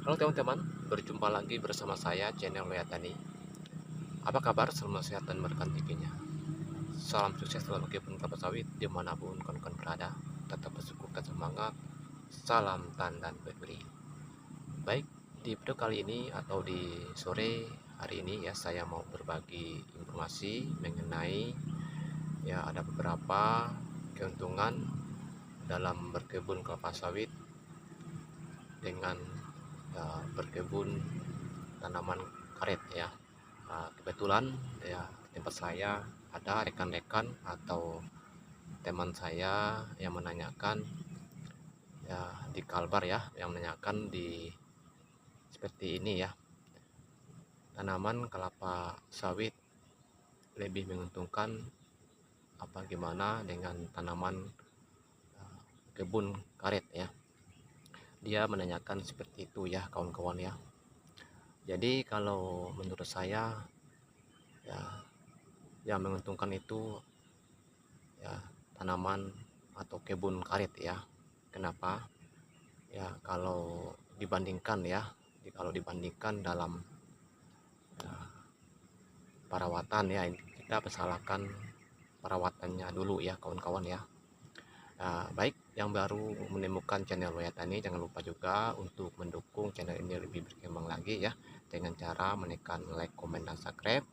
Halo teman-teman, berjumpa lagi bersama saya channel Loya Tani. Apa kabar? Selamat sehat dan berkah rezekinya. Salam sukses dalam kebun kelapa sawit dimanapun kawan-kawan berada. Tetap bersyukur dan semangat. Salam tandan beri. Baik, di video kali ini atau di sore hari ini ya saya mau berbagi informasi mengenai ya ada beberapa keuntungan dalam berkebun kelapa sawit dengan berkebun tanaman karet ya. Kebetulan ya tempat saya ada rekan-rekan atau teman saya yang menanyakan ya di Kalbar ya, yang menanyakan di seperti ini ya, tanaman kelapa sawit lebih menguntungkan apa gimana dengan tanaman kebun karet ya. Dia menanyakan seperti itu ya kawan-kawan ya. Jadi kalau menurut saya ya yang menguntungkan itu ya tanaman atau kebun karet ya. Kenapa? Ya kalau dibandingkan ya, kalau dibandingkan dalam ya, perawatan ya, kita persalahkan perawatannya dulu ya kawan-kawan ya. Baik, yang baru menemukan channel Loya Tani, jangan lupa juga untuk mendukung channel ini lebih berkembang lagi ya, dengan cara menekan like, komen, dan subscribe,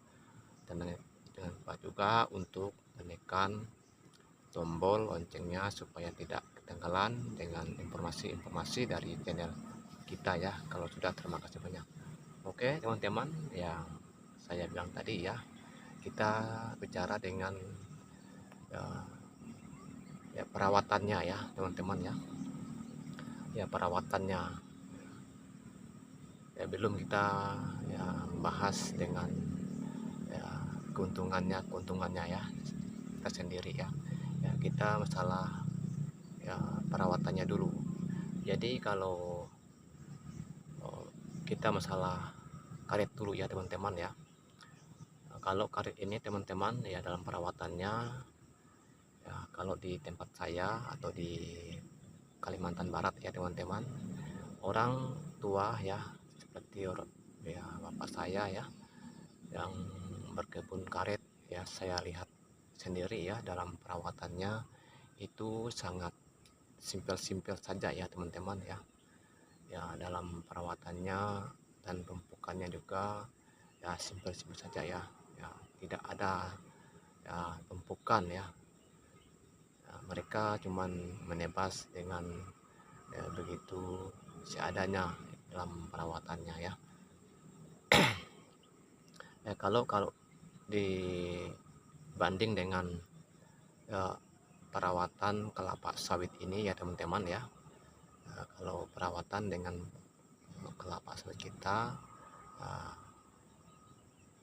dan jangan lupa juga untuk menekan tombol loncengnya supaya tidak ketinggalan dengan informasi-informasi dari channel kita ya. Kalau sudah, terima kasih banyak. Oke teman-teman, yang saya bilang tadi ya, kita bicara dengan ya, perawatannya ya teman-teman ya. Ya perawatannya ya, belum kita ya bahas dengan ya keuntungannya ya kita sendiri ya. Ya kita masalah ya perawatannya dulu. Jadi kalau kita masalah karet dulu ya teman-teman ya. Kalau karet ini teman-teman ya dalam perawatannya ya, kalau di tempat saya atau di Kalimantan Barat ya teman-teman, orang tua ya seperti orang ya bapak saya ya yang berkebun karet ya, saya lihat sendiri ya dalam perawatannya itu sangat simpel-simpel saja ya teman-teman ya. Ya dalam perawatannya dan pemupukannya juga ya simpel-simpel saja ya. Ya tidak ada ya pemupukan ya. Ya mereka cuman menebas dengan ya, begitu seadanya dalam perawatannya ya. Ya kalau dibanding dengan ya, perawatan kelapa sawit ini ya teman-teman ya. Kalau perawatan dengan kelapa sawit kita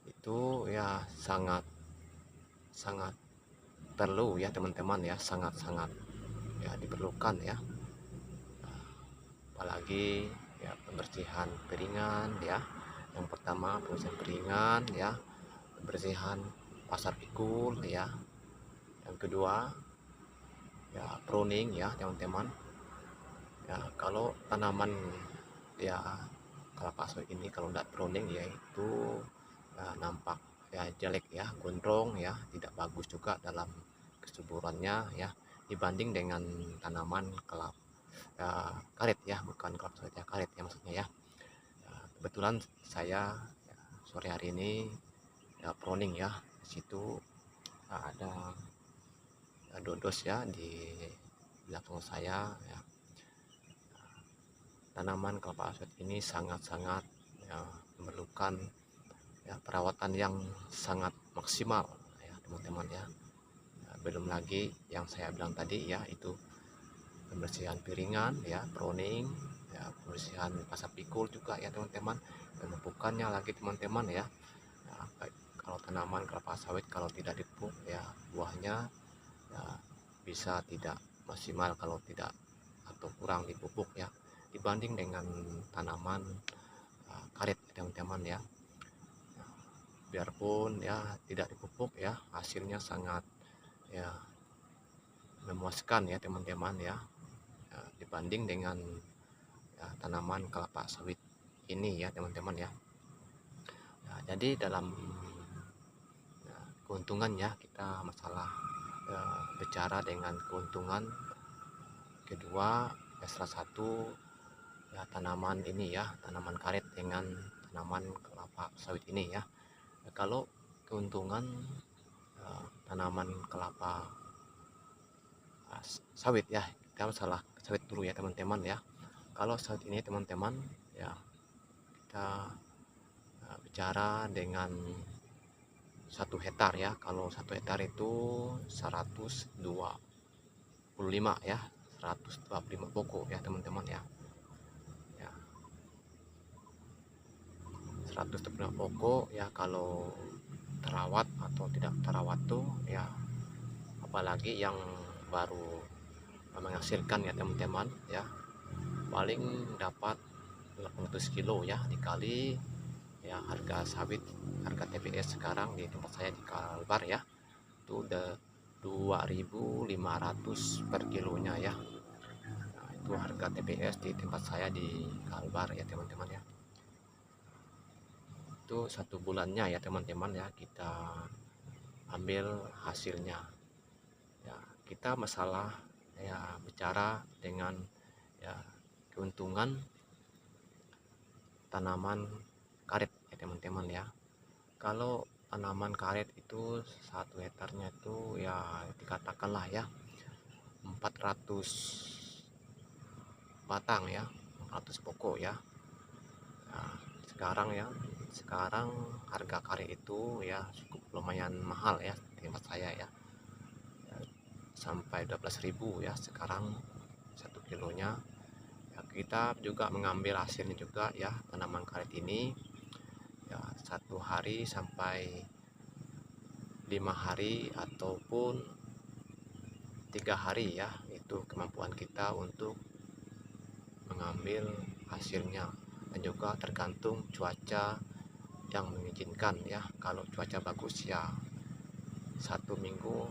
itu ya sangat perlu ya teman-teman ya, sangat ya diperlukan ya. Apalagi ya pembersihan piringan ya. Yang pertama pembersihan piringan ya, pembersihan pasar pikul ya. Yang kedua ya pruning ya teman-teman. Ya kalau tanaman ya kelapa sawit ini kalau tidak pruning ya itu ya, nampak ya jelek ya, gondrong ya, tidak bagus juga dalam kesuburannya ya, dibanding dengan tanaman kelapa ya, karet ya, bukan kelapa sawit ya, karet ya maksudnya ya. Kebetulan saya ya, sore hari ini ya pruning ya, di situ ada dodos ya di belakang saya ya. Tanaman kelapa sawit ini sangat-sangat ya, memerlukan ya perawatan yang sangat maksimal ya teman-teman ya. Belum lagi yang saya bilang tadi ya, itu pembersihan piringan ya, pruning ya, pembersihan pasar pikul juga ya teman-teman, pemupukannya lagi teman-teman ya. Kalau tanaman kelapa sawit kalau tidak dipupuk ya buahnya ya bisa tidak maksimal kalau tidak atau kurang dipupuk ya, dibanding dengan tanaman karet teman-teman ya. Biarpun ya tidak dipupuk ya, hasilnya sangat ya memuaskan ya teman-teman ya, dibanding dengan ya, tanaman kelapa sawit ini ya teman-teman ya. Nah, jadi dalam keuntungannya kita masalah bicara dengan keuntungan kedua ya, salah satu ya tanaman ini ya, tanaman karet dengan tanaman kelapa sawit ini ya. Kalau keuntungan tanaman kelapa sawit ya, kita masalah sawit dulu ya teman-teman ya. Kalau sawit ini teman-teman ya, kita bicara dengan 1 hektar ya. Kalau 1 hektar itu 125 ya, 125 pokok ya teman-teman ya. 125 pokok ya, kalau terawat atau tidak terawat tuh ya, apalagi yang baru menghasilkan ya teman-teman ya, paling dapat 800 kilo ya, dikali ya harga sawit, harga TBS sekarang di tempat saya di Kalbar ya, itu udah 2.500 per kilonya ya. Nah, itu harga TBS di tempat saya di Kalbar ya teman-teman ya. Itu 1 bulannya ya teman-teman ya, kita ambil hasilnya ya. Kita masalah ya bicara dengan ya keuntungan tanaman karet ya teman-teman ya. Kalau tanaman karet itu 1 hektarnya itu ya dikatakanlah ya 400 batang ya, 400 pokok ya. Nah, sekarang harga karet itu ya cukup lumayan mahal ya di tempat saya ya, sampai 12.000 ya sekarang 1 kilonya ya. Kita juga mengambil hasilnya juga ya, tanaman karet ini ya 1 hari sampai 5 hari ataupun 3 hari ya, itu kemampuan kita untuk mengambil hasilnya, dan juga tergantung cuaca yang mengizinkan ya. Kalau cuaca bagus ya 1 minggu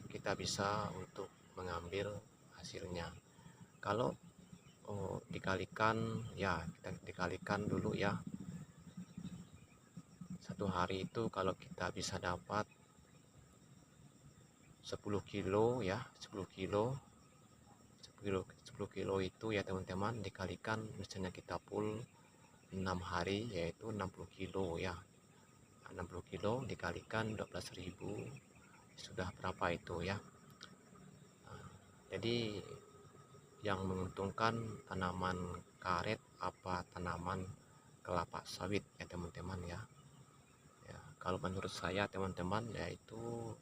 kita bisa untuk mengambil hasilnya. Kalau dikalikan ya, kita dikalikan dulu ya, 1 hari itu kalau kita bisa dapat 10 kilo ya, 10 kilo itu ya teman-teman, dikalikan misalnya kita full 6 hari yaitu 60 kilo ya. 60 kilo dikalikan 12.000 sudah berapa itu ya. Jadi yang menguntungkan tanaman karet apa tanaman kelapa sawit ya teman-teman ya. Kalau menurut saya teman-teman yaitu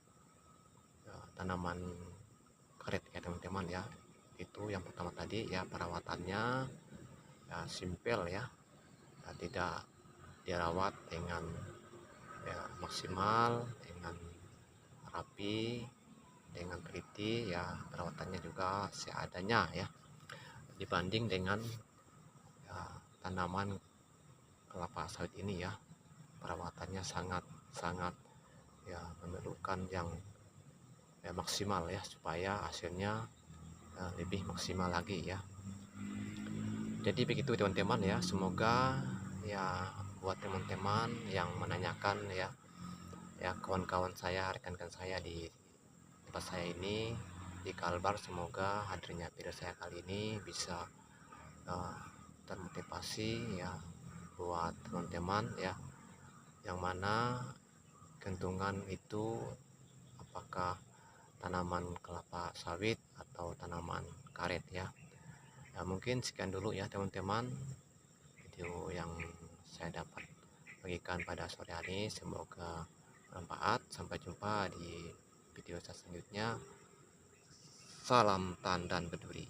ya, tanaman karet ya teman-teman ya. Itu yang pertama tadi ya, perawatannya ya simpel ya, tidak dirawat dengan ya maksimal, dengan rapi, dengan teliti ya, perawatannya juga seadanya ya, dibanding dengan ya, tanaman kelapa sawit ini ya, perawatannya sangat ya memerlukan yang ya maksimal ya, supaya hasilnya lebih maksimal lagi ya. Jadi begitu teman-teman ya, semoga ya buat teman-teman yang menanyakan ya, kawan-kawan saya, rekan-rekan saya di tempat saya ini di Kalbar, semoga hadirnya video saya kali ini bisa termotivasi ya buat teman-teman ya, yang mana keuntungan itu apakah tanaman kelapa sawit atau tanaman karet ya. Ya mungkin sekian dulu ya teman-teman video yang saya dapat bagikan pada sore hari, semoga bermanfaat. Sampai jumpa di video selanjutnya. Salam tandan berduri.